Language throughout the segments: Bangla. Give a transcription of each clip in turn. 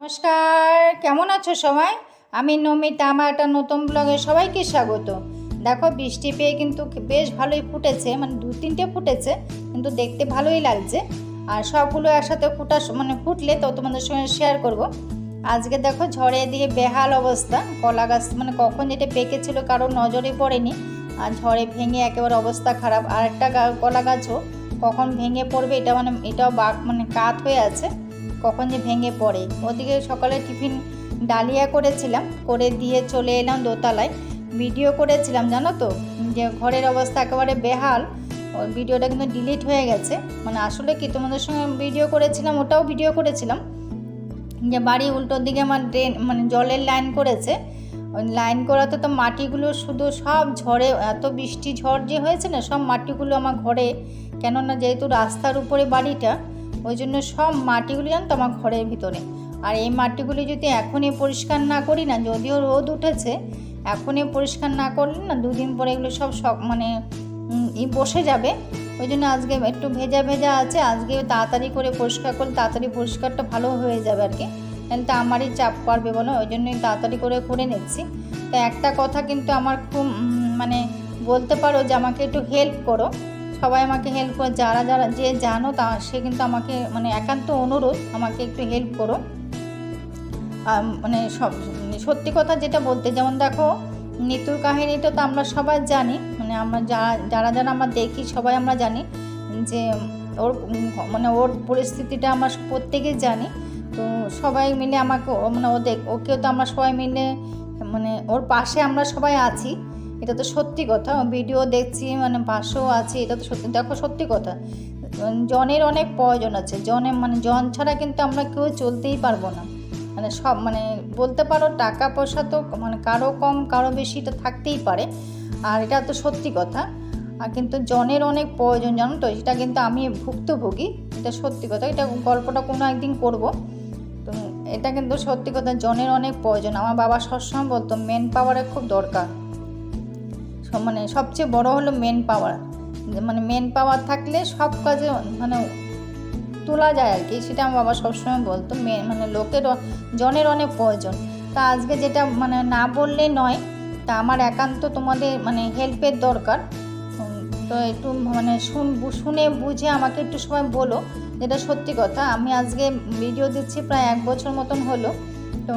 নমস্কার, কেমন আছো সবাই? আমি নমিতা, আমার একটা নতুন ব্লগে সবাইকে স্বাগত। দেখো, বৃষ্টি পেয়ে কিন্তু বেশ ভালোই ফুটেছে, মানে 2-3টে ফুটেছে, কিন্তু দেখতে ভালোই লাগছে। আর সবগুলো একসাথে ফুটলে তো তোমাদের সঙ্গে শেয়ার করব। আজকে দেখো, ঝড়ে দিয়ে বেহাল অবস্থা। কলা গাছ কখন যেটা পেকেছিল কারোর নজরে পড়েনি, আর ঝড়ে ভেঙে একেবারে অবস্থা খারাপ। আর একটা কলা গাছও কখন ভেঙে পড়বে এটাও কাত হয়ে আছে, কখন যে ভেঙে পড়ে। ওদিকে সকালে টিফিন ডালিয়া করেছিলাম, করে দিয়ে চলে এলাম দোতলায়। ভিডিও করেছিলাম, জানো তো, যে ঘরের অবস্থা একেবারে বেহাল। ওই ভিডিওটা কিন্তু ডিলিট হয়ে গেছে। আসলে কি, তোমাদের সঙ্গে ভিডিও করেছিলাম, ওটাও ভিডিও করেছিলাম যে বাড়ি উল্টো দিকে আমার ড্রেন জলের লাইন করেছে। ওই লাইন করাতে তো মাটিগুলো শুধু সব ঝড়ে, এত বৃষ্টি ঝড় যে হয়েছে না, সব মাটিগুলো আমার ঘরে, কেননা যেহেতু রাস্তার উপরে বাড়িটা, ওই জন্য সব মাটিগুলো জানো তো আমার ঘরের ভিতরে। আর এই মাটিগুলি যদি এখনই পরিষ্কার না করি না, যদিও রোদ উঠেছে, এখনই পরিষ্কার না করলে না 2 দিন পরে এগুলো সব বসে যাবে। ওই জন্য আজকে একটু ভেজা ভেজা আছে, আজকে তাড়াতাড়ি করে পরিষ্কার করলে তাড়াতাড়ি পরিষ্কারটা ভালো হয়ে যাবে আর কি। তাহলে তো আমারই চাপ পারবে বলো, ওই জন্যই তাড়াতাড়ি করে নিচ্ছি। তো একটা কথা কিন্তু আমার খুব বলতে পারো যে আমাকে একটু হেল্প করো, সবাই আমাকে হেল্প করো, যারা যারা যে জানো তা সে কিন্তু আমাকে একান্ত অনুরোধ, আমাকে একটু হেল্প করো। সত্যি কথা যেটা বলতে, যেমন দেখো, নিতুর কাহিনীটা তো আমরা সবাই জানি, আমরা যারা যারা আমরা দেখি সবাই আমরা জানি যে ওর ওর পরিস্থিতিটা আমরা প্রত্যেকেই জানি। তো সবাই মিলে আমাকে ওকেও তো আমরা সবাই মিলে ওর পাশে আমরা সবাই আছি, এটা তো সত্যি কথা। ভিডিও দেখছি, পাশেও আছি, এটা তো সত্যি। দেখো, সত্যি কথা, জনের অনেক প্রয়োজন আছে। জন ছাড়া কিন্তু আমরা কেউ চলতেই পারবো না। সব বলতে পারো, টাকা পয়সা তো কারো কম কারো বেশি এটা থাকতেই পারে, আর এটা তো সত্যি কথা। আর কিন্তু জনের অনেক প্রয়োজন, জানো তো, এটা কিন্তু আমি ভুক্তভোগী, এটা সত্যি কথা। এটা গল্পটা কোনো একদিন করব। তো এটা কিন্তু সত্যি কথা, জনের অনেক প্রয়োজন। আমার বাবা সবসময় বলতো মেন পাওয়ারের খুব দরকার। সবচেয়ে বড় হলো মেন পাওয়ার। মেন পাওয়ার থাকলে সব কাজে তোলা যায় আর কি, সেটা আমার বাবা সবসময় বলতো। লোকের জনের অনেক প্রয়োজন। তা আজকে যেটা না বললে নয়, তা আমার একান্ত তোমাদের হেল্পের দরকার। তো একটু শুনে বুঝে আমাকে একটু সময় বলো, যেটা সত্যি কথা। আমি আজকে ভিডিও দিচ্ছি প্রায় 1 বছর মতন হলো। তো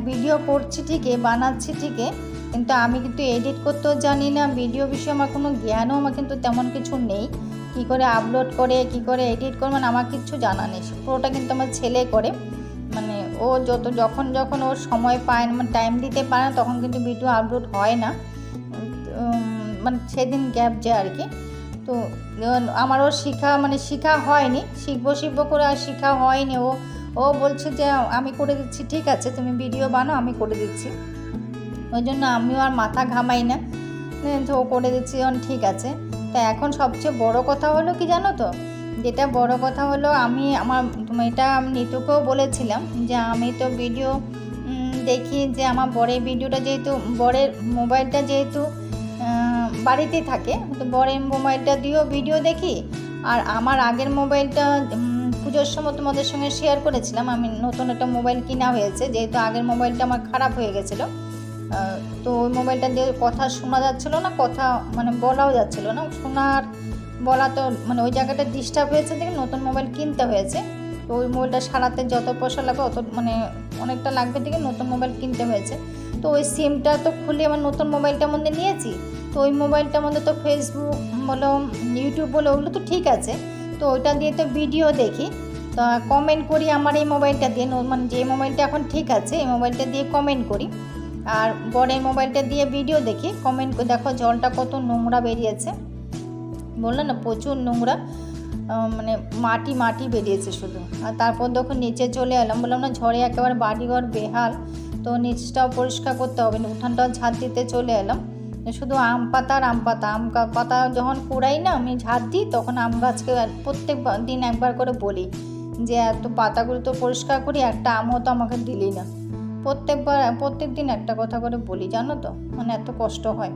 ভিডিও করছি ঠিকই, বানাচ্ছি ঠিকই, কিন্তু আমি কিন্তু এডিট করতেও জানি না। ভিডিও বিষয়ে আমার কোনো জ্ঞানও আমার কিন্তু তেমন কিছু নেই। কী করে আপলোড করে, কী করে এডিট করে, আমার কিচ্ছু জানা নেই। পুরোটা কিন্তু আমার ছেলে করে। ও যখন যখন ওর সময় পায় না, টাইম দিতে পারে না, তখন কিন্তু ভিডিও আপলোড হয় না। সেদিন গ্যাপ যায় আর কি। তো আমারও শেখা হয়নি, শিখবো করে আর শেখা হয়নি। ও বলছে যে আমি করে দিচ্ছি, ঠিক আছে তুমি ভিডিও বানাও, আমি করে দিচ্ছি। ওই জন্য আমিও আর মাথা ঘামাই না, ও করে দিচ্ছি, ঠিক আছে। তা এখন সবচেয়ে বড় কথা হলো কি জানো তো, যেটা বড় কথা হলো, এটা আমি নিতুকেও বলেছিলাম যে আমি তো ভিডিও দেখি, যে আমার বরের ভিডিওটা যেহেতু, বরের মোবাইলটা যেহেতু বাড়িতেই থাকে, তো বরের মোবাইলটা দিয়েও ভিডিও দেখি। আর আমার আগের মোবাইলটা পুজোর সময় তোমাদের সঙ্গে শেয়ার করেছিলাম, আমি নতুন একটা মোবাইল কিনা হয়েছে, যেহেতু আগের মোবাইলটা আমার খারাপ হয়ে গেছিলো। তো ওই মোবাইলটা দিয়ে কথা শোনা যাচ্ছিলো না, কথা বলাও যাচ্ছিলো না। বলা তো ওই জায়গাটা ডিস্টার্ব হয়েছে দেখে নতুন মোবাইল কিনতে হয়েছে। তো ওই মোবাইলটা সারাতে যত পয়সা লাগবে অত অনেকটা লাগবে দেখে নতুন মোবাইল কিনতে হয়েছে। তো ওই সিমটা তো খুলে আমার নতুন মোবাইলটার মধ্যে নিয়েছি। তো ওই মোবাইলটার মধ্যে তো ফেসবুক বলো, ইউটিউব বলো, ওগুলো তো ঠিক আছে। তো ওইটা দিয়ে তো ভিডিও দেখি, তো কমেন্ট করি আমার এই মোবাইলটা দিয়ে, যে মোবাইলটা এখন ঠিক আছে এই মোবাইলটা দিয়ে কমেন্ট করি। আর বরের মোবাইলটা দিয়ে ভিডিও দেখি, কমেন্ট করে। দেখো জলটা কত নোংরা বেরিয়েছে, বললাম না, প্রচুর নোংরা, মাটি বেরিয়েছে শুধু। আর তারপর দেখো নিচে চলে এলাম, বললাম না ঝড়ে একেবারে বাড়িঘর বেহাল, তো নিচটাও পরিষ্কার করতে হবে, উঠানটাও ঝাঁট দিতে চলে এলাম। শুধু আম পাতা যখন কুড়াই না আমি ঝাঁট দিই, তখন আম গাছকে প্রত্যেক দিন একবার করে বলি যে এত পাতাগুলো তো পরিষ্কার করি, একটা আমও তো আমাকে দিলি না। প্রত্যেক দিন একটা কথা করে বলি, জানো তো, এত কষ্ট হয়।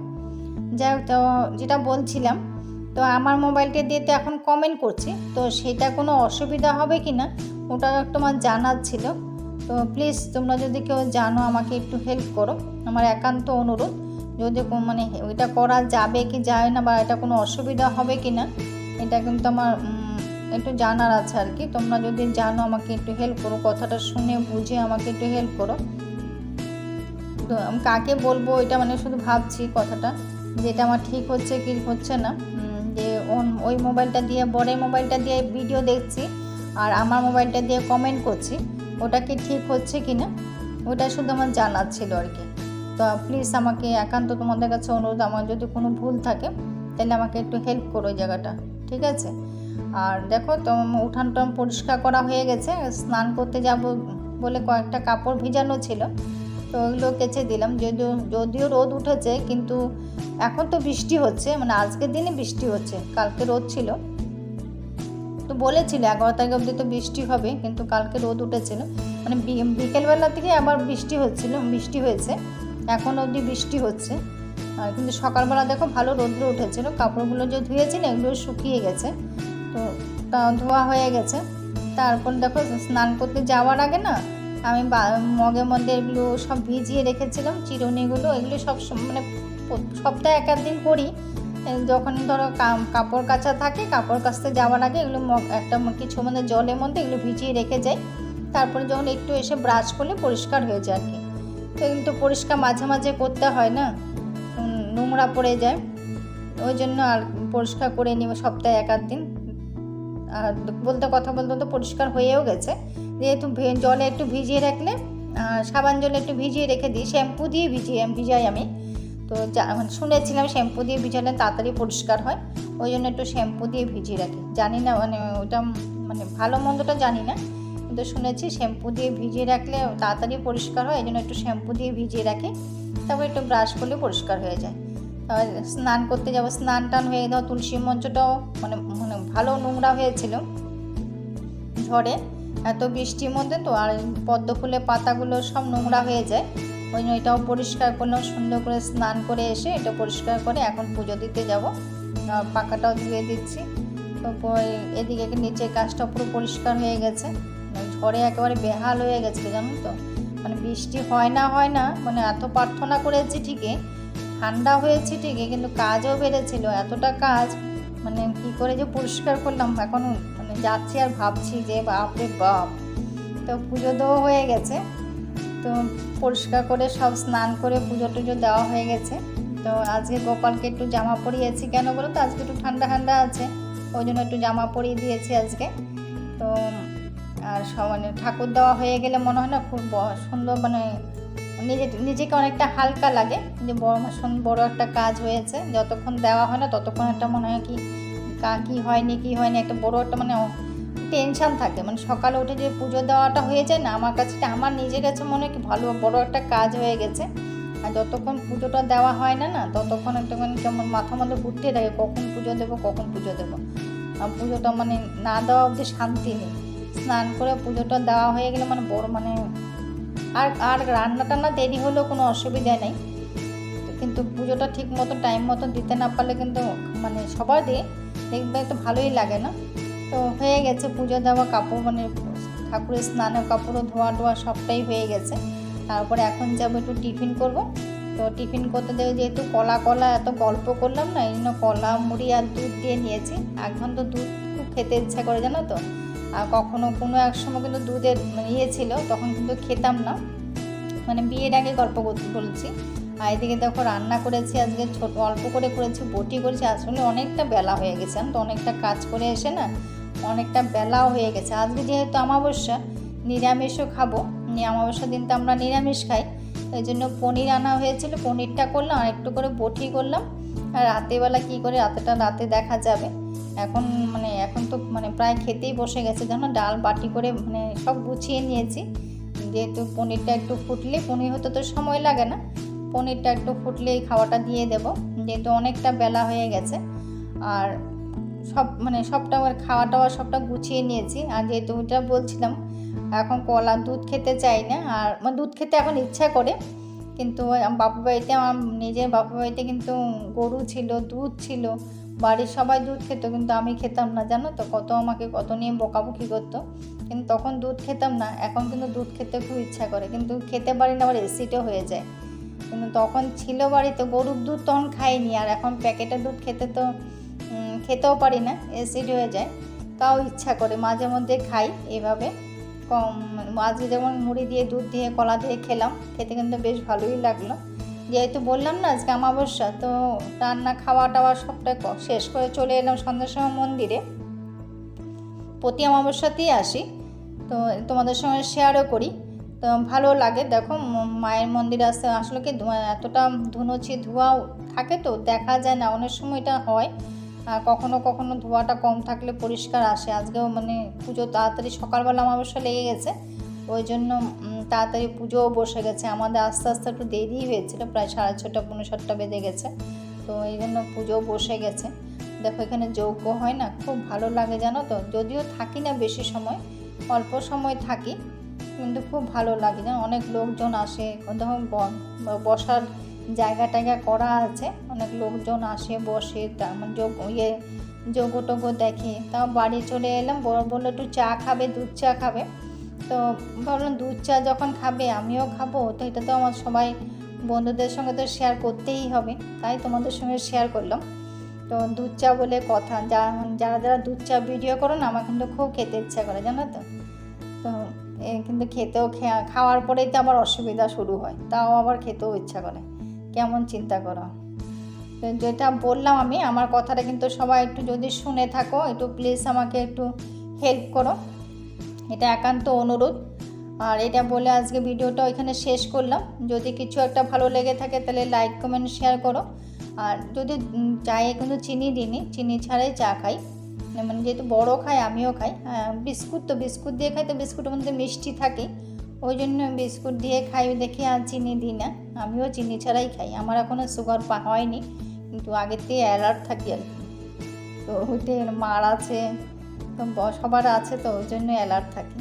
যাই হোক, তো যেটা বলছিলাম, তো আমার মোবাইলটা দিয়ে তো এখন কমেন্ট করছি, তো সেটা কোনো অসুবিধা হবে কি না ওটা তোমার জানার ছিল। তো প্লিজ তোমরা যদি কেউ জানো আমাকে একটু হেল্প করো, আমার একান্ত অনুরোধ। যদি মানে এটা করা যাবে কি যায় না, বা এটা কোনো অসুবিধা হবে কি না, এটা কিন্তু আমার একটু জানার আছে আর কি। তোমরা যদি জানো আমাকে একটু হেল্প করো, কথাটা শুনে বুঝে আমাকে একটু হেল্প করো। তো আমি কাকে বলবো এটা মানে শুধু ভাবছি কথাটা, যে এটা আমার ঠিক হচ্ছে কি হচ্ছে না। যে ওই মোবাইলটা দিয়ে, বরের মোবাইলটা দিয়ে ভিডিও দেখছি আর আমার মোবাইলটা দিয়ে কমেন্ট করছি, ওটা কি ঠিক হচ্ছে কি না, ওটা শুধু আমার জানার ছিল আর কি। তো প্লিজ আমাকে একান্ত তোমাদের কাছে অনুরোধ, আমার যদি কোনো ভুল থাকে তাহলে আমাকে একটু হেল্প করো ওই জায়গাটা, ঠিক আছে? আর দেখো তো উঠানটা পরিষ্কার করা হয়ে গেছে, স্নান করতে যাব বলে কয়েকটা কাপড় ভিজানো ছিল, তো ওইগুলো কেচে দিলাম। যদিও রোদ উঠেছে, কিন্তু এখন তো বৃষ্টি হচ্ছে, মানে আজকের দিনে বৃষ্টি হচ্ছে, কালকে রোদ ছিল। তো বলেছিল 11 তারিখ অবধি তো বৃষ্টি হবে, কিন্তু কালকে রোদ উঠেছিল, মানে বিকেলবেলা থেকে আবার বৃষ্টি হয়েছে, এখন অবধি বৃষ্টি হচ্ছে। আর কিন্তু সকালবেলা দেখো ভালো রোদ্র উঠেছিল, কাপড়গুলো যে ধুয়েছি না এগুলো শুকিয়ে গেছে, তো তা ধোয়া হয়ে গেছে। তারপর দেখো স্নান করতে যাওয়ার আগে না আমি মগের মধ্যে এগুলো সব ভিজিয়ে রেখেছিলাম, চিরুনিগুলো, এগুলো সব মানে সপ্তাহে এক দিন করি। যখন ধরো কাপড় কাচা থাকে, কাপড় কাচতে যাওয়ার আগে এগুলো একটা কিছু মানে জলের মধ্যে এগুলো ভিজিয়ে রেখে যাই, তারপরে যখন একটু এসে ব্রাশ করলে পরিষ্কার হয়ে যায় আর কি। তো এগুলো তো পরিষ্কার মাঝে মাঝে করতে হয় না, নোংরা পড়ে যায়, ওই জন্য আর পরিষ্কার করে নিব সপ্তাহে এক দিন। আর কথা বলতে তো পরিষ্কার হয়েও গেছে, যেহেতু জলে একটু ভিজিয়ে রাখলে, সাবান জলে একটু ভিজিয়ে রেখে দিই, শ্যাম্পু দিয়ে ভিজাই আমি। তো মানে শুনেছিলাম শ্যাম্পু দিয়ে ভিজালে তাড়াতাড়ি পরিষ্কার হয়, ওই জন্য একটু শ্যাম্পু দিয়ে ভিজিয়ে রাখি। জানি না মানে ওটা মানে ভালো মন্দটা জানি না, কিন্তু শুনেছি শ্যাম্পু দিয়ে ভিজিয়ে রাখলে তাড়াতাড়ি পরিষ্কার হয়, এই জন্য একটু শ্যাম্পু দিয়ে ভিজিয়ে রাখি, তারপর একটু ব্রাশ করলে পরিষ্কার হয়ে যায়। স্নান করতে যাবো, স্নান টান হয়ে দাও, তুলসী মঞ্চটাও মানে মানে ভালো নোংরা হয়েছিল ঝড়ে, এত বৃষ্টির মধ্যে তো, আর পদ্ম ফুলের পাতাগুলো সব নোংরা হয়ে যায়, ওই জন্য এটাও পরিষ্কার করলাম, সুন্দর করে স্নান করে এসে এটা পরিষ্কার করে এখন পুজো দিতে যাব, পাকাটাও ধুয়ে দিচ্ছি। তারপর এদিকে নিচের কাজটা পুরো পরিষ্কার হয়ে গেছে, ঝড়ে একেবারে বেহাল হয়ে গেছিলো জানো তো, মানে বৃষ্টি হয় না মানে এত প্রার্থনা করেছি ঠিকই, ঠান্ডা হয়েছে ঠিকই, কিন্তু কাজও বেড়েছিল, এতটা কাজ মানে কী করে যে পরিষ্কার করলাম এখন মানে যাচ্ছি আর ভাবছি যে বাপরে বাপ। তো পুজো দেওয়া হয়ে গেছে, তো পরিষ্কার করে সব স্নান করে পুজো টুজো দেওয়া হয়ে গেছে। তো আজকে গোপালকে একটু জামা পরিয়েছি, কেন বলো তো আজকে একটু ঠান্ডা আছে, ওই জন্য একটু জামা পরিয়ে দিয়েছি আজকে। তো আর সব মানে ঠাকুর দেওয়া হয়ে গেলে মনে হয় না খুব সুন্দর, মানে নিজেকে অনেকটা হালকা লাগে, যে বড় একটা কাজ হয়েছে, যতক্ষণ দেওয়া হয় না ততক্ষণ একটা মনে হয় কি কী হয়নি একটা বড় একটা মানে টেনশান থাকে, মানে সকালে উঠে যে পুজো দেওয়াটা হয়ে যায় না, আমার কাছে আমার নিজের কাছে মনে হয় কি ভালো বড় একটা কাজ হয়ে গেছে। আর যতক্ষণ পুজোটা দেওয়া হয় না ততক্ষণ একটা মানে কেমন মাথার মধ্যে ঘুরতে থাকে, কখন পুজো দেবো আর পুজোটা মানে না দেওয়া অবধি শান্তি নেই। স্নান করে পুজোটা দেওয়া হয়ে গেলে মানে বড় মানে আর রান্না টান্না দেরি হলেও কোনো অসুবিধা নেই, কিন্তু পুজোটা ঠিক মতো টাইম মতো দিতে না পারলে কিন্তু মানে সবার দিয়ে দেখবে তো ভালোই লাগে না। তো হয়ে গেছে পুজো দেওয়া, কাপড় মানে ঠাকুরের স্নানের কাপড়ও ধোয়া সবটাই হয়ে গেছে। তারপরে এখন যাবো একটু টিফিন করব। তো টিফিন করতে দেবে যেহেতু কলা এত গল্প করলাম না, এই জন্য কলা মুড়ি আর দুধ দিয়ে নিয়েছি। এখন তো দুধ খুব খেতে ইচ্ছা করে জানো তো, আর কোনো এক সময় কিন্তু দুধের ছিল, তখন কিন্তু খেতাম না, মানে বিয়ের আগে গল্প বলছি। আর এদিকে দেখো রান্না করেছি আজকে অল্প করে করেছি, বটি করেছি, আসলে অনেকটা বেলা হয়ে গেছে, তো অনেকটা কাজ করে এসে না অনেকটা বেলাও হয়ে গেছে। আজকে যেহেতু অমাবস্যা, নিরামিষও খাবো, অমাবস্যার দিন তো আমরা নিরামিষ খাই, এই জন্য পনির আনা হয়েছিল, পনিরটা করলাম আর একটু করে বটি করলাম। আর রাতেরবেলা কী করে রাতে দেখা যাবে। এখন তো মানে প্রায় খেতেই বসে গেছে, জানো ডাল বাটি করে মানে সব গুছিয়ে নিয়েছি, যেহেতু পনিরটা একটু ফুটলে, পনির হতে তো সময় লাগে না, পনিরটা একটু ফুটলেই খাওয়াটা দিয়ে দেব, যেহেতু অনেকটা বেলা হয়ে গেছে। আর সবটা খাওয়া টাওয়া সবটা গুছিয়ে নিয়েছি। আর যেহেতু ওইটা বলছিলাম এখন কলা দুধ খেতে চাই না, আর দুধ খেতে এখন ইচ্ছা করে, কিন্তু আমার নিজের বাপু বাড়িতে কিন্তু গরু ছিল, দুধ ছিল, বাড়ির সবাই দুধ খেত, কিন্তু আমি খেতাম না, জানো তো, আমাকে কত নিয়ে বকাবকি করতো। কিন্তু তখন দুধ খেতাম না, এখন কিন্তু দুধ খেতে খুব ইচ্ছা করে, কিন্তু খেতে পারি না, আবার অ্যাসিডও হয়ে যায়। কিন্তু তখন ছিল বাড়িতে গরুর দুধ, তখন খাইনি, আর এখন প্যাকেটের দুধ খেতেও পারি না, অ্যাসিড হয়ে যায়। তাও ইচ্ছা করে মাঝে মধ্যে খাই এভাবে কম। আজকে যেমন মুড়ি দিয়ে দুধ দিয়ে কলা দিয়ে খেলাম, খেতে কিন্তু বেশ ভালোই লাগলো। যেহেতু বললাম না আজকে অমাবস্যা, তো রান্না খাওয়া টাওয়া সবটা শেষ করে চলে এলাম সন্ধ্যার সময় মন্দিরে। প্রতি অমাবস্যাতেই আসি, তো তোমাদের সঙ্গে শেয়ারও করি, তো ভালো লাগে। দেখো মায়ের মন্দিরে আসতে আসলে কি এতটা ধোঁয়া থাকে তো দেখা যায় না, অনেক সময় এটা হয়, কখনো কখনো ধোঁয়াটা কম থাকলে পরিষ্কার আসে। আজকেও মানে পুজো তাড়াতাড়ি সকালবেলা অমাবস্যা লেগে গেছে, ওই জন্য তাড়াতাড়ি পুজোও বসে গেছে। আমাদের আস্তে আস্তে একটু দেরি হয়েছিল, প্রায় 6:30 পৌনে 7টা বেজে গেছে, তো এই জন্য পুজোও বসে গেছে। দেখো এখানে যজ্ঞ হয় না, খুব ভালো লাগে জানো তো। যদিও থাকি না বেশি সময়, অল্প সময় থাকি, কিন্তু খুব ভালো লাগে জানো। অনেক লোকজন আসে, দেখো বসার জায়গা টায়গা করা আছে, অনেক লোকজন আসে বসে, মানে যজ্ঞ টজ্ঞ দেখে। তাও বাড়ি চলে এলাম, বললো একটু চা খাবে, দুধ চা খাবে, তো ভাবলাম দুধ চা যখন খাবে আমিও খাবো, তো এটা তো আমার সবাই বন্ধুদের সঙ্গে তো শেয়ার করতেই হবে, তাই তোমাদের সঙ্গে শেয়ার করলাম। তো দুধ চা বলে কথা, যারা দুধ চা ভিডিও করো না, আমার কিন্তু খুব খেতে ইচ্ছা করে জানো তো। তো কিন্তু খাওয়ার পরেই তো আবার অসুবিধা শুরু হয়, তাও আবার খেতেও ইচ্ছা করে, কেমন চিন্তা করো। তো যেটা বললাম আমি, আমার কথাটা কিন্তু সবাই একটু যদি শুনে থাকো, একটু প্লিজ আমাকে একটু হেল্প করো, এটা একান্ত অনুরোধ। আর এটা বলে আজকে ভিডিওটা এখানে শেষ করলাম। যদি কিছু একটা ভালো লেগে থাকে তাহলে লাইক কমেন্ট শেয়ার করো। আর যদি চায়ে কিন্তু চিনি দিইনি, চিনি ছাড়াই চা খাই, মানে যেহেতু বড় খাই আমিও খাই। বিস্কুট দিয়ে খাই, তো বিস্কুটের মধ্যে মিষ্টি থাকে, ওই জন্য বিস্কুট দিয়ে খাই দেখি, আর চিনি দিই না, আমিও চিনি ছাড়াই খাই। আমার এখনও সুগার হয়নি, কিন্তু আগের থেকে অ্যালার্ট থাকি আর কি। তো ওইতে মার আছে, তো সবার আছে, তো ওই জন্য অ্যালার্ট থাকি।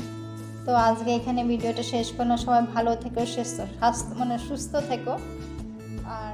তো আজকে এখানে ভিডিওটা শেষ করলাম। সবাই ভালো থেকো, সুস্থ থেকো। আর